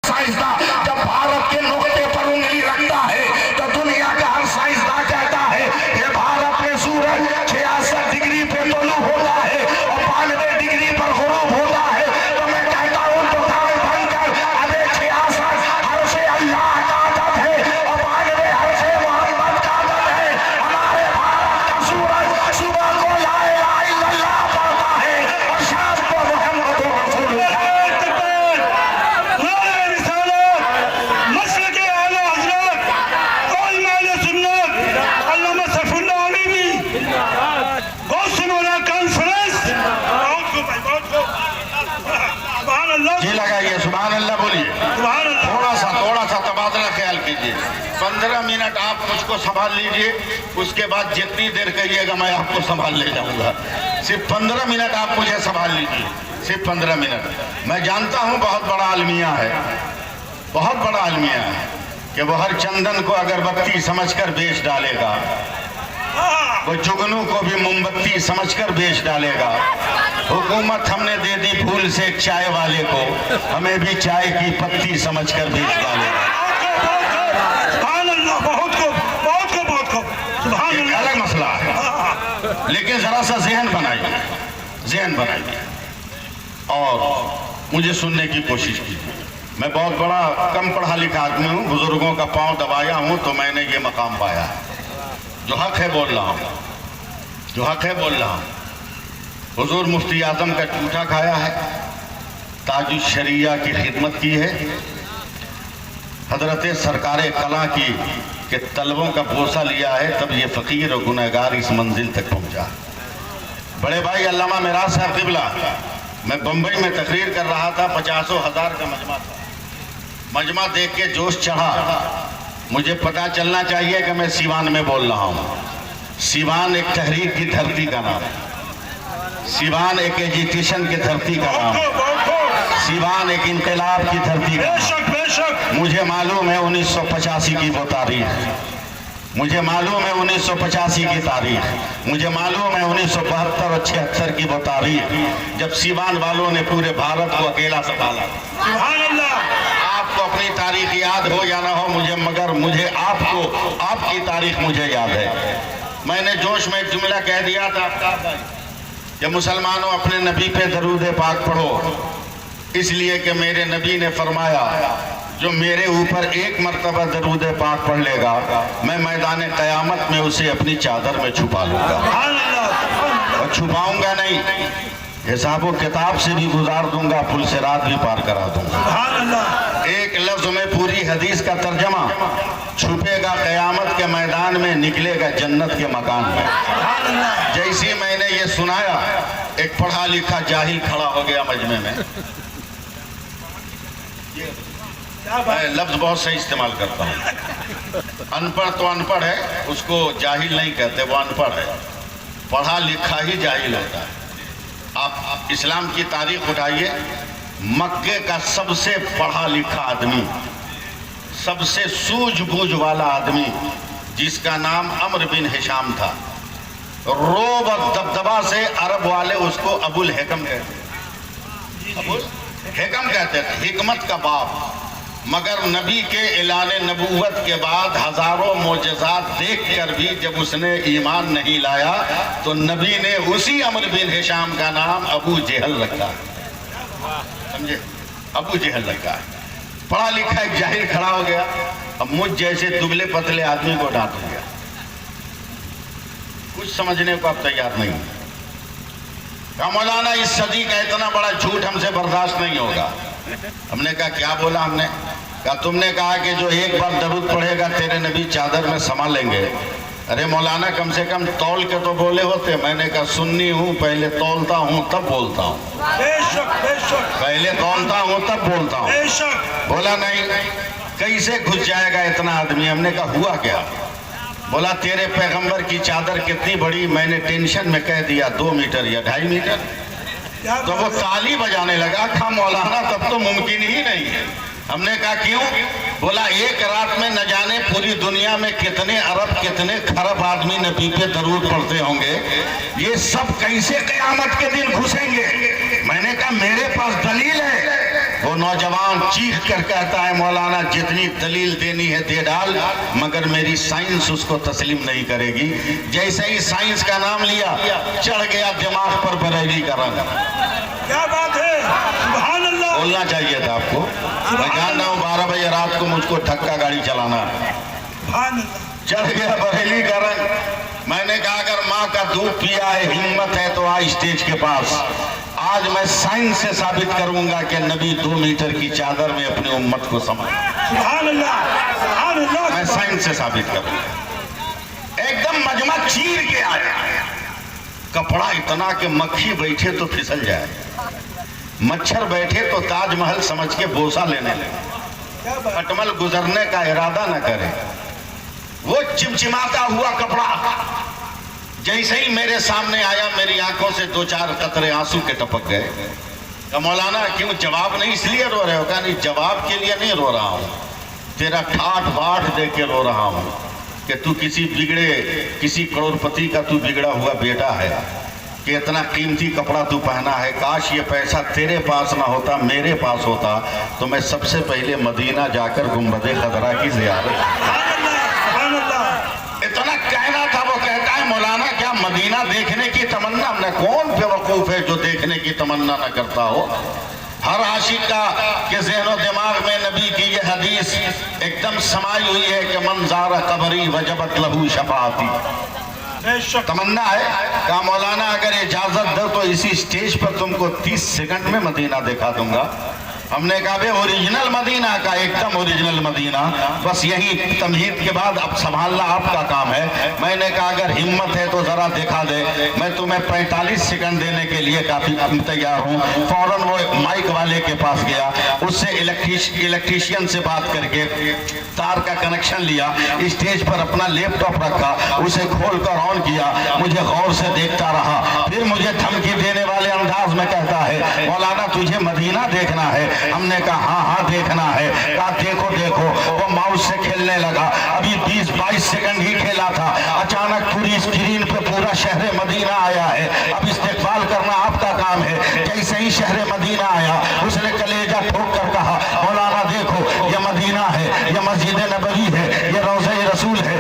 سائنسداں جب بھارت کے نقطے پر انگلی رکھتا ہے تو دنیا کا ہر سائنسداں کہتا ہے کہ بھارت میں سورج 66 ڈگری پہ طلوع ہوتا ہے اور 92 ڈگری پر غروب ہوتا ہے۔ تو میں کہتا ہوں تو دائیں بن کر ابے 66 عرش اللہ کا عدد ہے اور 92 عرش محمد کا عدد ہے۔ ہمارے بھارت کا سورج صبح کو لا الہ الا اللہ پڑھتا ہے اور شام کو محمد رسول اللہ۔ جی لگائیے سبحان اللہ بولیے۔ تھوڑا سا تبادلہ خیال کیجئے۔ 15 منٹ آپ مجھ کو سنبھال لیجئے، اس کے بعد جتنی دیر کہیے گا میں آپ کو سنبھال لے جاؤں گا۔ صرف 15 منٹ آپ مجھے سنبھال لیجئے، صرف 15 منٹ۔ میں جانتا ہوں بہت بڑا عالمیہ ہے، بہت بڑا عالمیہ ہے کہ وہ ہر چندن کو اگربتی سمجھ کر بیچ ڈالے گا، وہ جگنو کو بھی موم بتی سمجھ کر بیچ ڈالے گا۔ حکومت ہم نے دے دی بھول سے ایک چائے والے کو، ہمیں بھی چائے کی پتی سمجھ کر بیچ ڈالے گا۔ سبحان اللہ، بہت خوب سبحان اللہ۔ الگ مسئلہ ہے لیکن ذرا سا ذہن بنائیے اور مجھے سننے کی کوشش کیجیے۔ میں بہت بڑا کم پڑھا لکھا آدمی ہوں، بزرگوں کا پاؤں دبایا ہوں تو میں نے یہ مقام پایا ہے۔ جو حق ہے بول رہا ہوں، حضور مفتی اعظم کا ٹوٹا کھایا ہے، تاج الشریعہ کی خدمت کی ہے، حضرت سرکار کلاں کی کہ طلبوں کا بوسہ لیا ہے، تب یہ فقیر اور گنہگار اس منزل تک پہنچا۔ بڑے بھائی علامہ میراث صاحب قبلہ، میں بمبئی میں تقریر کر رہا تھا، 50,000 کا مجمع تھا۔ مجمع دیکھ کے جوش چڑھا، مجھے پتا چلنا چاہیے کہ میں سیوان میں بول رہا ہوں۔ سیوان ایک تحریک کی دھرتی کا نام ہے، سیوان ایک ایجیٹیشن کی دھرتی کا نام ہے، سیوان ایک انقلاب کی دھرتی کا نام ہے۔ مجھے معلوم ہے 1985 کی وہ تاریخ، مجھے معلوم ہے 1985 کی تاریخ، مجھے معلوم ہے 1972 اور 76 کی وہ تاریخ جب سیوان والوں نے پورے بھارت کو اکیلا سنبھالا۔ سبحان اللہ۔ آپ کو اپنی تاریخ یاد ہو یا نہ ہو مگر مجھے آپ کی تاریخ مجھے یاد ہے۔ میں نے جوش میں ایک جملہ کہہ دیا تھا کہ مسلمانوں اپنے نبی پہ درود پاک پڑھو، اس لیے کہ میرے نبی نے فرمایا جو میرے اوپر ایک مرتبہ درود پاک پڑھ لے گا میں میدان قیامت میں اسے اپنی چادر میں چھپا لوں گا، اور چھپاؤں گا نہیں، حساب و کتاب سے بھی گزار دوں گا، پل صراط بھی پار کرا دوں گا۔ ایک لفظ میں پوری حدیث کا ترجمہ، چھپے گا قیامت کے میدان میں، نکلے گا جنت کے مکان میں۔ جیسی میں نے یہ سنایا، ایک پڑھا لکھا جاہل کھڑا ہو گیا مجمع میں۔ میں لفظ بہت صحیح استعمال کرتا ہوں، ان پڑھ تو ان پڑھ ہے، اس کو جاہل نہیں کہتے، وہ ان پڑھ ہے، پڑھا لکھا ہی جاہل ہوتا ہے۔ آپ اسلام کی تاریخ اٹھائیے، مکے کا سب سے پڑھا لکھا آدمی، سب سے سوجھ بوجھ والا آدمی جس کا نام عمرو بن ہشام تھا، روب اور دبدبا سے عرب والے اس کو ابو الحکم کہتے، ابو الحکم کہتے تھے، حکمت کا باپ۔ مگر نبی کے اعلان نبوت کے بعد ہزاروں معجزات دیکھ کر بھی جب اس نے ایمان نہیں لایا تو نبی نے اسی عمرو بن ہشام کا نام ابو جہل رکھا، سمجھے، ابو جہل رکھا۔ پڑھا لکھا ایک جاہل کھڑا ہو گیا، اب مجھ جیسے دبلے پتلے آدمی کو ڈانٹ دیا، کچھ سمجھنے کو اب تیار نہیں۔ کہا مولانا اس صدی کا اتنا بڑا جھوٹ ہم سے برداشت نہیں ہوگا۔ ہم نے کہا کیا بولا؟ ہم نے کہا تم نے کہا کہ جو ایک بار درود پڑھے گا تیرے نبی چادر میں سما لیں گے۔ ارے مولانا کم سے کم تول کے تو بولے ہوتے۔ میں نے کہا سنی ہوں، پہلے تولتا ہوں تب بولتا ہوں، پہلے تولتا ہوں تب بولتا ہوں۔ بولا نہیں، کیسے گھس جائے گا اتنا آدمی؟ ہم نے کہا ہوا کیا؟ بولا تیرے پیغمبر کی چادر کتنی بڑی؟ میں نے ٹینشن میں کہہ دیا 2 میٹر یا 2.5 میٹر۔ تو وہ تالی بجانے لگا، کہا مولانا تب تو ممکن ہی نہیں ہے۔ ہم نے کہا کیوں؟ بولا ایک رات میں نہ جانے پوری دنیا میں کتنے ارب کتنے خرب آدمی نبی پہ درود پڑھتے ہوں گے، یہ سب کیسے قیامت کے دن گھسیں گے؟ میں نے کہا میرے پاس دلیل ہے۔ وہ نوجوان چیخ کر کہتا ہے مولانا جتنی دلیل دینی ہے دے ڈال، مگر میری سائنس اس کو تسلیم نہیں کرے گی۔ جیسے ہی سائنس کا نام لیا چڑھ گیا دماغ پر بریلی کا رنگ۔ کیا بات ہے، سبحان اللہ۔ بولنا چاہیے تھا آپ کو، میں جانتا ہوں 12 بجے رات کو مجھ کو ٹھکا گاڑی چلانا ہے۔ سبحان اللہ۔ چڑھ گیا بریلی کا رنگ۔ میں نے کہا اگر ماں کا دودھ پیا ہے ہمت ہے تو آ اسٹیج کے پاس، آج میں سائنس سے ثابت کروں گا کہ نبی 2 میٹر کی چادر میں اپنی امت کو سمجھ۔ سبحان اللہ، سبحان اللہ۔ میں سائنس سے ثابت کروں گا۔ ایک دم مجمع چیر کے آیا، کپڑا اتنا کہ مکھی بیٹھے تو پھسل جائے، مچھر بیٹھے تو تاج محل سمجھ کے بوسہ لینے لگے، کھٹمل گزرنے کا ارادہ نہ کرے۔ وہ چمچماتا ہوا کپڑا جیسے ہی میرے سامنے آیا میری آنکھوں سے 2-4 قطرے آنسو کے ٹپک گئے۔ کہ مولانا کیوں جواب نہیں اس لیے رو رہے ہو؟ کہا نہیں جواب کے لیے نہیں رو رہا ہوں، تیرا ٹھاٹ باٹ دیکھ کے رو رہا ہوں کہ تو کسی کروڑپتی کا تو بگڑا ہوا بیٹا ہے کہ اتنا قیمتی کپڑا تو پہنا ہے۔ کاش یہ پیسہ تیرے پاس نہ ہوتا، میرے پاس ہوتا تو میں سب سے پہلے مدینہ جا کر گنبد خضرا کی زیارت۔ اتنا کہنا تھا۔ وہ کہتا ہے مولانا کیا مدینہ دیکھنے کی تمنا؟ ہم نے کون بیوقوف ہے جو دیکھنے کی تمنا نہ کرتا ہو؟ ہر عاشق کا کہ ذہن و دماغ میں نبی کی یہ حدیث ایک دم سمائی ہوئی ہے کہ من زار قبری وجبت لہو شفاعتی۔ تمنا ہے۔ کہا مولانا اگر اجازت دو تو اسی سٹیج پر تم کو 30 سیکنڈ میں مدینہ دکھا دوں گا۔ ہم نے کہا بے اوریجنل مدینہ کا، ایک دم اوریجنل مدینہ، بس یہی تمہید کے بعد اب سنبھالنا آپ کا کام ہے۔ میں نے کہا اگر ہمت ہے تو ذرا دکھا دے، میں تمہیں 45 سیکنڈ دینے کے لیے کافی تیار ہوں۔ فوراً وہ مائک والے کے پاس گیا، اس سے الیکٹریشین سے بات کر کے تار کا کنیکشن لیا، اسٹیج پر اپنا لیپ ٹاپ رکھا، اسے کھول کر آن کیا، مجھے غور سے دیکھتا رہا، پھر مجھے دھمکی دینے والے انداز میں کہتا ہے مولانا تجھے مدینہ دیکھنا ہے؟ ہم نے کہا ہاں دیکھنا ہے۔ کہا دیکھو دیکھو، وہ ماؤس سے کھیلنے لگا، ابھی 20-22 سیکنڈ ہی کھیلا تھا، اچانک پوری اسکرین پہ پورا شہر مدینہ آیا ہے۔ اب استقبال کرنا آپ کا کام ہے۔ جیسے ہی شہر مدینہ آیا اس نے کلیجہ ٹھوک کر کہا مولانا دیکھو یہ مدینہ ہے، یہ مسجد نبوی ہے، یہ روضہ رسول ہے،